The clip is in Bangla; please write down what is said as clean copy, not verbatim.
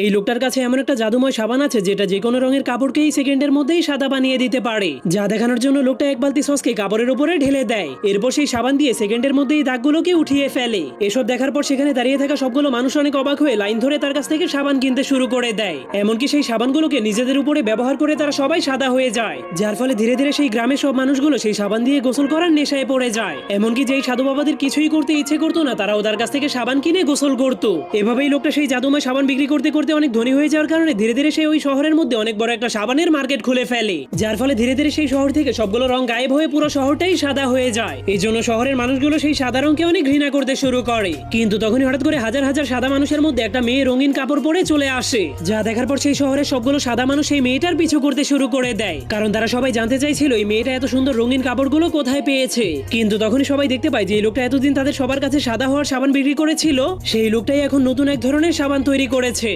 এই লোকটার কাছে এমন একটা জাদুময় সাবান আছে যেটা যে কোনো রঙের কাপড়কেই সেকেন্ডের মধ্যেই সাদা বানিয়ে দিতে পারে। যা দেখানোর জন্য লোকটা এক বালতি সসকে কাপড়ের উপরে ঢেলে দেয়। এরপর সেই সাবান দিয়ে সেকেন্ডের মধ্যেই দাগগুলোকে উঠিয়ে ফেলে। এসব দেখার পর সেখানে দাঁড়িয়ে থাকা সবগুলো মানুষ অনেক অবাক হয়ে লাইন ধরে তার কাছ থেকে সাবান কিনতে শুরু করে দেয়। এমনকি সেই সাবানগুলোকে নিজেদের উপরে ব্যবহার করে তারা সবাই সাদা হয়ে যায়, যার ফলে ধীরে ধীরে সেই গ্রামের সব মানুষগুলো সেই সাবান দিয়ে গোসল করার নেশায় পড়ে যায়। এমনকি যেই সাধু বাবাদের কিছুই করতে ইচ্ছে করতো না তারাও তার কাছ থেকে সাবান কিনে গোসল করতো। এভাবেই লোকটা সেই জাদুময় সাবান বিক্রি করতে করতে অনেক ধনী হয়ে যাওয়ার কারণে ধীরে ধীরে সে ওই শহরের মধ্যে অনেক বড় একটা সাবানের মার্কেট খুলে ফেলে, যার ফলে ধীরে ধীরে সেই শহর থেকে সবগুলো রং গায়েব হয়ে পুরো শহরটাই সাদা হয়ে যায়। এই জন্য শহরের মানুষগুলো সেই সাদা রংকে অনেক ঘৃণা করতে শুরু করে। কিন্তু তখনই হঠাৎ করে হাজার হাজার সাদা মানুষের মধ্যে একটা মেয়ে রঙিন কাপড় পরে চলে আসে, যা দেখার পর সেই শহরের সবগুলো সাদা মানুষ সেই মেয়েটার পিছু করতে শুরু করে দেয়, কারণ তারা সবাই জানতে চাইছিল এই মেয়েটা এত সুন্দর রঙিন কাপড়গুলো কোথায় পেয়েছে। কিন্তু তখনই সবাই দেখতে পায় যে এই লোকটা এতদিন তাদের সবার কাছে সাদা হওয়ার সাবান বিক্রি করেছিল, সেই লোকটাই এখন নতুন এক ধরনের সাবান তৈরি করেছে।